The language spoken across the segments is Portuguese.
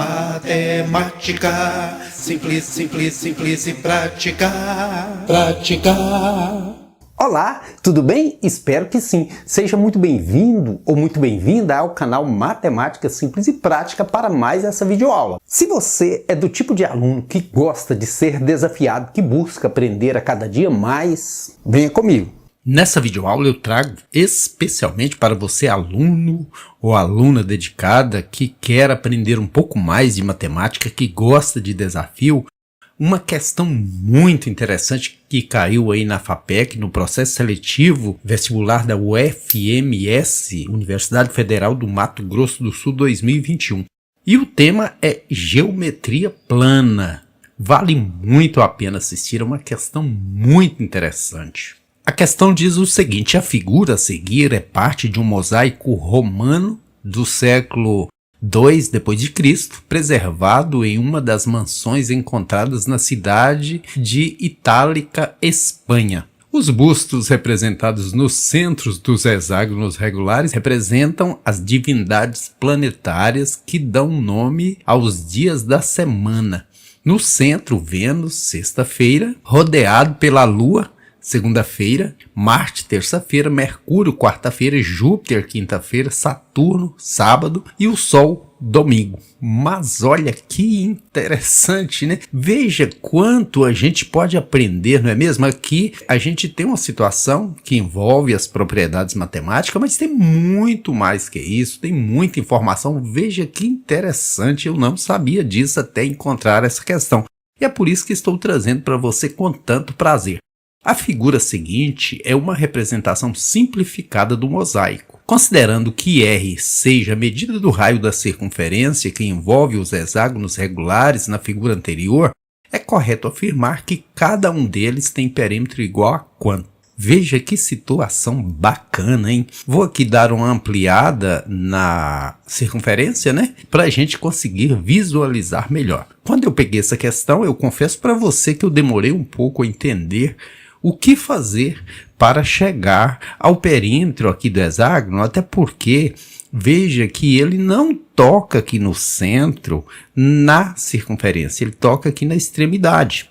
Matemática, simples, simples, simples e prática. Prática. Olá, tudo bem? Espero que sim. Seja muito bem-vindo ou muito bem-vinda ao canal Matemática Simples e Prática para mais essa videoaula. Se você é do tipo de aluno que gosta de ser desafiado, que busca aprender a cada dia mais, venha comigo. Nessa videoaula eu trago especialmente para você, aluno ou aluna dedicada que quer aprender um pouco mais de matemática, que gosta de desafio, uma questão muito interessante que caiu aí na FAPEC, no processo seletivo vestibular da UFMS, Universidade Federal do Mato Grosso do Sul 2021. E o tema é geometria plana. Vale muito a pena assistir, é uma questão muito interessante. A questão diz o seguinte: a figura a seguir é parte de um mosaico romano do século II d.C., preservado em uma das mansões encontradas na cidade de Itálica, Espanha. Os bustos representados nos centros dos hexágonos regulares representam as divindades planetárias que dão nome aos dias da semana. No centro, Vênus, sexta-feira, rodeado pela Lua, segunda-feira, Marte, terça-feira, Mercúrio, quarta-feira, Júpiter, quinta-feira, Saturno, sábado e o Sol, domingo. Mas olha que interessante, né? Veja quanto a gente pode aprender, não é mesmo? Aqui a gente tem uma situação que envolve as propriedades matemáticas, mas tem muito mais que isso, tem muita informação. Veja que interessante, eu não sabia disso até encontrar essa questão. E é por isso que estou trazendo para você com tanto prazer. A figura seguinte é uma representação simplificada do mosaico. Considerando que R seja a medida do raio da circunferência que envolve os hexágonos regulares na figura anterior, é correto afirmar que cada um deles tem perímetro igual a quanto? Veja que situação bacana, hein? Vou aqui dar uma ampliada na circunferência, né? Para a gente conseguir visualizar melhor. Quando eu peguei essa questão, eu confesso para você que eu demorei um pouco a entender o que fazer para chegar ao perímetro aqui do hexágono, até porque veja que ele não toca aqui no centro, na circunferência, ele toca aqui na extremidade.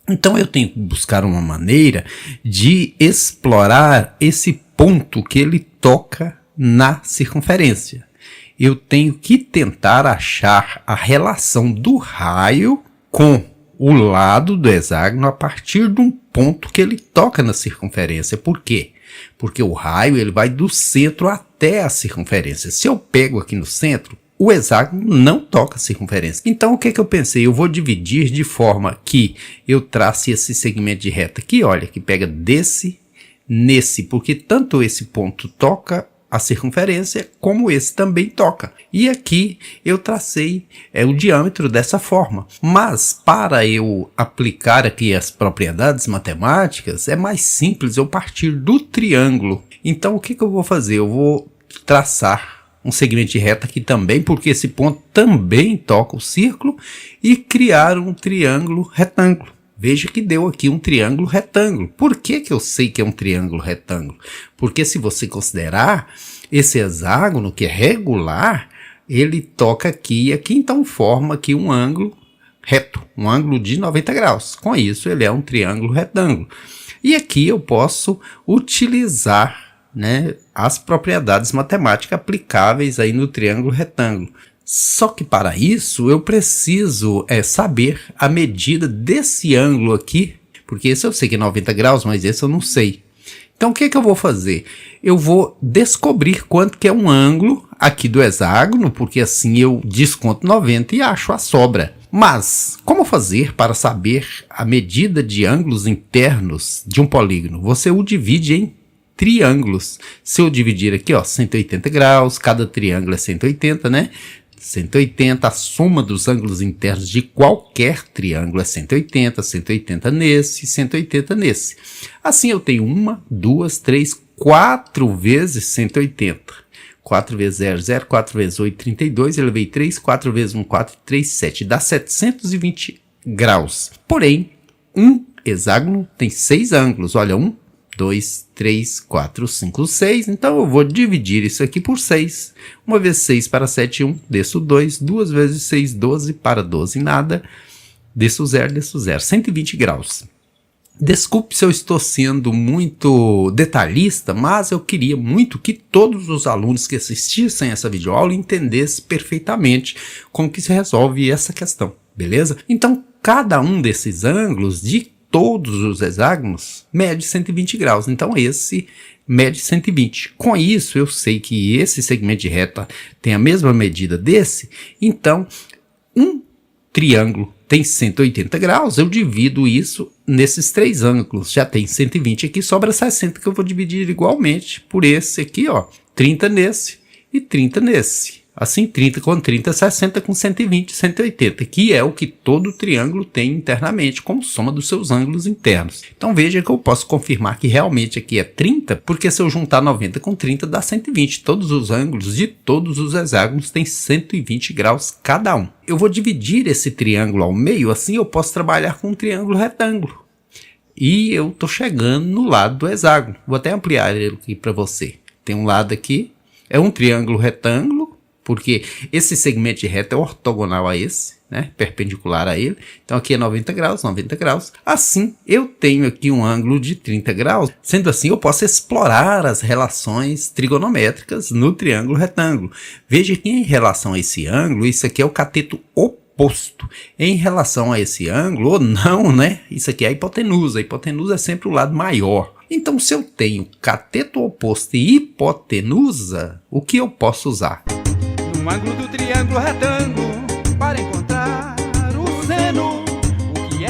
Então eu tenho que buscar uma maneira de explorar esse ponto que ele toca na circunferência. Eu tenho que tentar achar a relação do raio com o lado do hexágono a partir de um ponto que ele toca na circunferência. Por quê? Porque o raio ele vai do centro até a circunferência. Se eu pego aqui no centro, o hexágono não toca a circunferência. Então o que eu pensei? Eu vou dividir de forma que eu trace esse segmento de reta aqui, olha, que pega desse nesse, porque tanto esse ponto toca a circunferência, como esse também toca. E aqui eu tracei o diâmetro dessa forma. Mas para eu aplicar aqui as propriedades matemáticas, é mais simples eu partir do triângulo. Então o que eu vou fazer? Eu vou traçar um segmento de reta aqui também, porque esse ponto também toca o círculo, e criar um triângulo retângulo. Veja que deu aqui um triângulo retângulo. Por que eu sei que é um triângulo retângulo? Porque se você considerar esse hexágono que é regular, ele toca aqui e aqui, então forma aqui um ângulo reto, um ângulo de 90 graus. Com isso ele é um triângulo retângulo. E aqui eu posso utilizar, né, as propriedades matemáticas aplicáveis aí no triângulo retângulo. Só que para isso eu preciso saber a medida desse ângulo aqui, porque esse eu sei que é 90 graus, mas esse eu não sei. Então o que eu vou fazer? Eu vou descobrir quanto que é um ângulo aqui do hexágono, porque assim eu desconto 90 e acho a sobra. Mas como fazer para saber a medida de ângulos internos de um polígono? Você o divide em triângulos. Se eu dividir aqui, ó, 180 graus, cada triângulo é 180, né? 180, a soma dos ângulos internos de qualquer triângulo é 180, 180 nesse, 180 nesse. Assim eu tenho 1, 2, 3, 4 vezes 180. 4 vezes 0, 0, 4 vezes 8, 32, elevei 3, 4 vezes 1, 4, 3, 7, dá 720 graus. Porém, um hexágono tem 6 ângulos, olha, 1, 2, 3, 4, 5, 6. Então eu vou dividir isso aqui por 6. 1 vezes 6 para 7, 1. Desço 2. 2 vezes 6, 12. Para 12, nada. Desço 0, desço 0. 120 graus. Desculpe se eu estou sendo muito detalhista, mas eu queria muito que todos os alunos que assistissem essa videoaula entendessem perfeitamente como que se resolve essa questão, beleza? Então, cada um desses ângulos de todos os hexágonos mede 120 graus, então esse mede 120. Com isso, eu sei que esse segmento de reta tem a mesma medida desse, então um triângulo tem 180 graus, eu divido isso nesses 3 ângulos, já tem 120 aqui, sobra 60 que eu vou dividir igualmente por esse aqui, ó, 30 nesse e 30 nesse. Assim, 30 com 30, 60 com 120, 180, que é o que todo triângulo tem internamente, como soma dos seus ângulos internos. Então veja que eu posso confirmar que realmente aqui é 30, porque se eu juntar 90 com 30 dá 120. Todos os ângulos de todos os hexágonos têm 120 graus cada um. Eu vou dividir esse triângulo ao meio, assim eu posso trabalhar com um triângulo retângulo. E eu estou chegando no lado do hexágono. Vou até ampliar ele aqui para você. Tem um lado aqui, é um triângulo retângulo, porque esse segmento de reta é ortogonal a esse, né, perpendicular a ele. Então aqui é 90 graus, 90 graus. Assim, eu tenho aqui um ângulo de 30 graus. Sendo assim, eu posso explorar as relações trigonométricas no triângulo retângulo. Veja que em relação a esse ângulo, isso aqui é o cateto oposto. Em relação a esse ângulo, ou não, né, isso aqui é a hipotenusa. A hipotenusa é sempre o lado maior. Então, se eu tenho cateto oposto e hipotenusa, o que eu posso usar? No ângulo do triângulo retângulo, para encontrar o seno, o que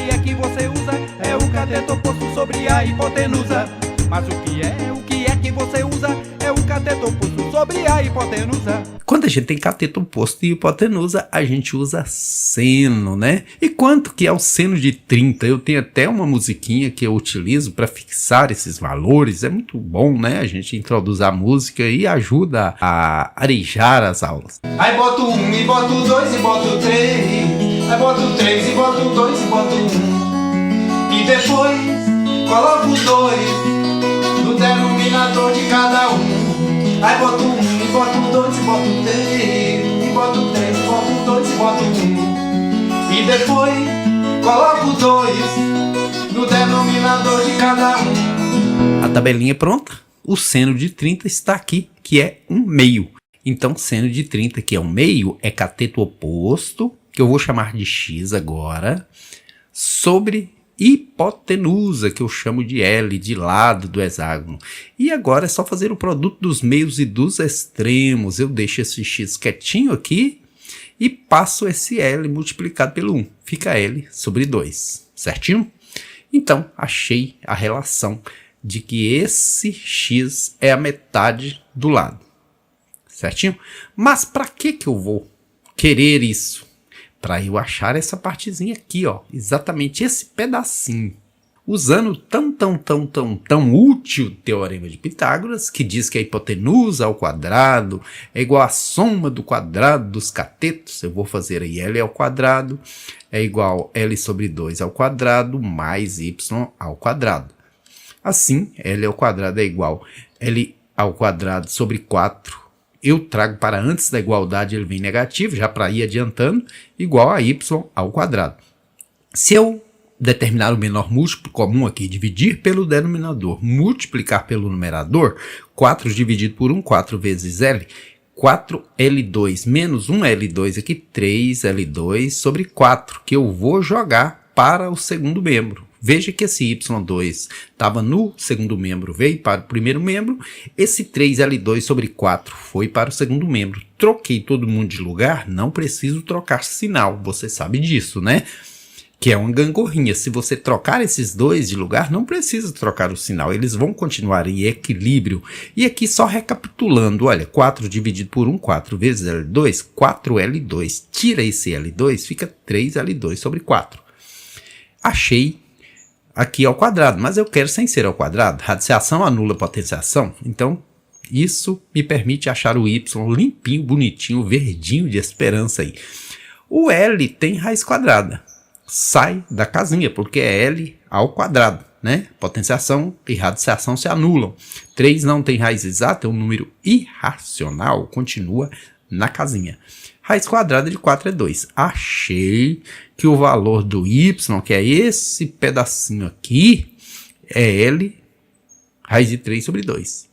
é que você usa? É o cateto oposto sobre a hipotenusa. Mas o que é que você usa? É o cateto oposto sobre a hipotenusa. Quando a gente tem cateto oposto e hipotenusa, a gente usa seno, né? E quanto que é o seno de 30? Eu tenho até uma musiquinha que eu utilizo para fixar esses valores. É muito bom, né? A gente introduz a música e ajuda a arejar as aulas. Aí boto 1 e boto 2 e boto 3. Aí boto 3 e boto 2 e boto 1. E depois coloco 2 no denominador de cada um. Aí boto 1 e boto 2 e boto 3. E boto 3 e boto 2 e boto 1. E depois coloco 2 no denominador de cada um. A tabelinha é pronta. O seno de 30 está aqui, que é 1/2. Então, seno de 30, que é 1/2, é cateto oposto, que eu vou chamar de x agora, sobre hipotenusa, que eu chamo de L, de lado do hexágono. E agora é só fazer o produto dos meios e dos extremos. Eu deixo esse x quietinho aqui e passo esse L multiplicado pelo 1. Fica L sobre 2, certinho? Então, achei a relação de que esse x é a metade do lado, certinho? Mas para que eu vou querer isso? Para eu achar essa partezinha aqui, ó, exatamente esse pedacinho. Usando tão útil Teorema de Pitágoras, que diz que a hipotenusa ao quadrado é igual à soma do quadrado dos catetos. Eu vou fazer aí L ao quadrado é igual a L sobre 2 ao quadrado mais Y ao quadrado. Assim, L ao quadrado é igual a L ao quadrado sobre 4. Eu trago para antes da igualdade, ele vem negativo, já para ir adiantando, igual a y ao quadrado. Se eu determinar o menor múltiplo comum aqui, dividir pelo denominador, multiplicar pelo numerador, 4 dividido por 1, 4 vezes L, 4L2 menos 1L2 aqui, 3L2 sobre 4, que eu vou jogar para o segundo membro. Veja que esse y2 estava no segundo membro, veio para o primeiro membro. Esse 3L2 sobre 4 foi para o segundo membro. Troquei todo mundo de lugar, não preciso trocar sinal. Você sabe disso, né? Que é uma gangorrinha. Se você trocar esses dois de lugar, não precisa trocar o sinal. Eles vão continuar em equilíbrio. E aqui só recapitulando, olha, 4 dividido por 1, 4 vezes L2, 4L2. Tira esse L2, fica 3L2 sobre 4. Achei aqui ao quadrado, mas eu quero sem ser ao quadrado. Radiciação anula potenciação, então isso me permite achar o y limpinho, bonitinho, verdinho de esperança aí. O L tem raiz quadrada, sai da casinha, porque é L ao quadrado. né? Potenciação e radiciação se anulam. 3 não tem raiz exata, é um número irracional, continua na casinha. Raiz quadrada de 4 é 2. Achei que o valor do y, que é esse pedacinho aqui, é L raiz de 3 sobre 2.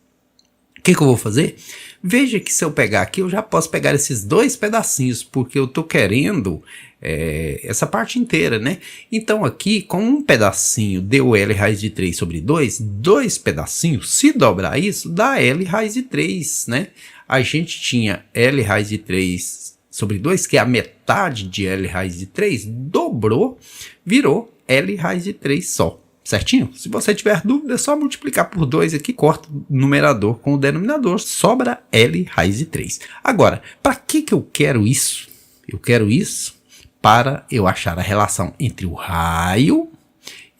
O que eu vou fazer? Veja que se eu pegar aqui, eu já posso pegar esses dois pedacinhos, porque eu estou querendo essa parte inteira, né? Então aqui, com um pedacinho deu L raiz de 3 sobre 2, dois pedacinhos, se dobrar isso, dá L raiz de 3, né? A gente tinha L raiz de 3 sobre 2, que é a metade de L raiz de 3, dobrou, virou L raiz de 3 só. Certinho? Se você tiver dúvida, é só multiplicar por 2 aqui, corta o numerador com o denominador, sobra L raiz de 3. Agora, para que eu quero isso? Eu quero isso para eu achar a relação entre o raio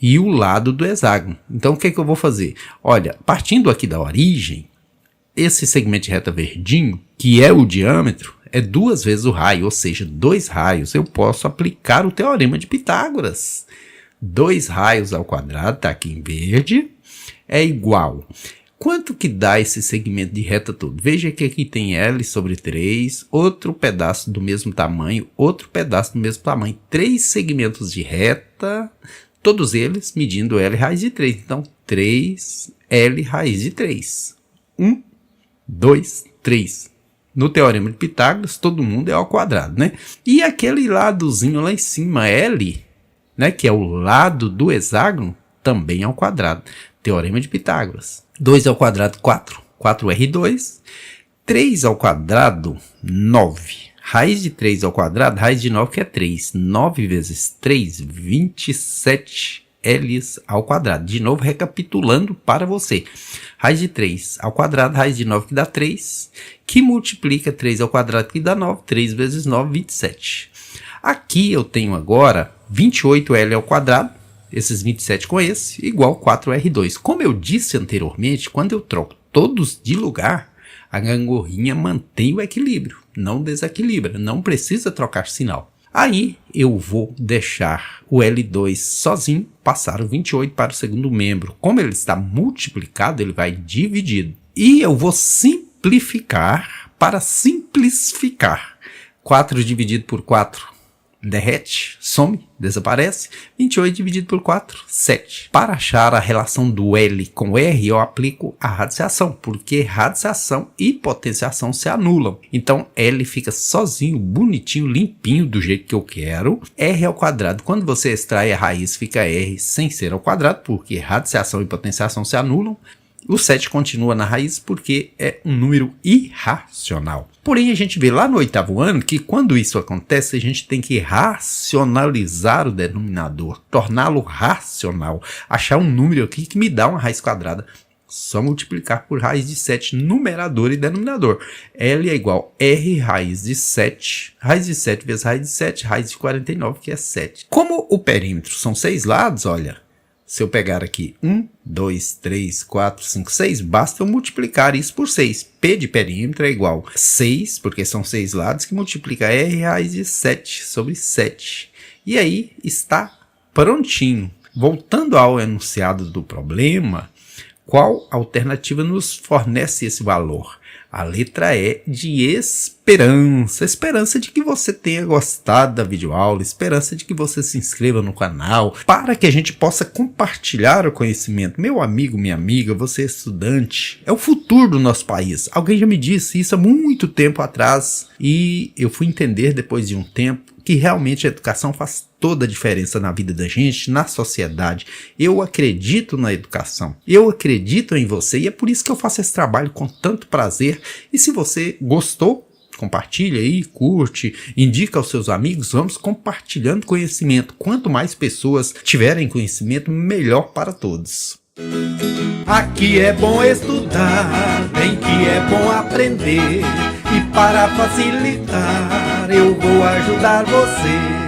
e o lado do hexágono. Então, o que eu vou fazer? Olha, partindo aqui da origem, esse segmento de reta verdinho, que é o diâmetro, é 2 vezes o raio, ou seja, 2 raios. Eu posso aplicar o teorema de Pitágoras. 2 raios ao quadrado, está aqui em verde, é igual. Quanto que dá esse segmento de reta todo? Veja que aqui tem L sobre 3, outro pedaço do mesmo tamanho, outro pedaço do mesmo tamanho. 3 segmentos de reta, todos eles medindo L raiz de 3. Então, 3 L raiz de 3. 1, 2, 3. No teorema de Pitágoras, todo mundo é ao quadrado, né? E aquele ladozinho lá em cima, L, né, que é o lado do hexágono, também ao quadrado. Teorema de Pitágoras. 2 ao quadrado, 4. 4R2. 3 ao quadrado, 9. Raiz de 3 ao quadrado, raiz de 9, que é 3. 9 vezes 3, 27 L's ao quadrado. De novo, recapitulando para você. Raiz de 3 ao quadrado, raiz de 9, que dá 3. Que multiplica 3 ao quadrado, que dá 9. 3 vezes 9, 27. Aqui eu tenho agora 28L ao quadrado, esses 27 com esse, igual 4R2. Como eu disse anteriormente, quando eu troco todos de lugar, a gangorrinha mantém o equilíbrio, não desequilibra, não precisa trocar sinal. Aí eu vou deixar o L2 sozinho, passar o 28 para o segundo membro. Como ele está multiplicado, ele vai dividido. E eu vou simplificar para simplificar. 4 dividido por 4. Derrete, some, desaparece. 28 dividido por 4, 7. Para achar a relação do L com R, eu aplico a radiciação, porque radiciação e potenciação se anulam. Então, L fica sozinho, bonitinho, limpinho, do jeito que eu quero. R ao quadrado, quando você extrai a raiz, fica R sem ser ao quadrado, porque radiciação e potenciação se anulam. O 7 continua na raiz porque é um número irracional. Porém, a gente vê lá no 8º ano que quando isso acontece, a gente tem que racionalizar o denominador, torná-lo racional, achar um número aqui que me dá uma raiz quadrada. Só multiplicar por raiz de 7, numerador e denominador. L é igual a R raiz de 7. Raiz de 7 vezes raiz de 7, raiz de 49, que é 7. Como o perímetro são 6 lados, olha, se eu pegar aqui 1, 2, 3, 4, 5, 6, basta eu multiplicar isso por 6. P de perímetro é igual a 6, porque são 6 lados, que multiplica R raiz de 7 sobre 7. E aí está prontinho. Voltando ao enunciado do problema, qual alternativa nos fornece esse valor? A letra E de esperança. Esperança de que você tenha gostado da videoaula, esperança de que você se inscreva no canal, para que a gente possa compartilhar o conhecimento. Meu amigo, minha amiga, você é estudante, é o futuro do nosso país. Alguém já me disse isso há muito tempo atrás e eu fui entender depois de um tempo que realmente a educação faz toda a diferença na vida da gente, na sociedade. Eu acredito na educação, eu acredito em você e é por isso que eu faço esse trabalho com tanto prazer. E se você gostou, compartilha aí, curte, indica aos seus amigos, vamos compartilhando conhecimento. Quanto mais pessoas tiverem conhecimento, melhor para todos. Aqui é bom estudar, bem que é bom aprender. E para facilitar, eu vou ajudar você.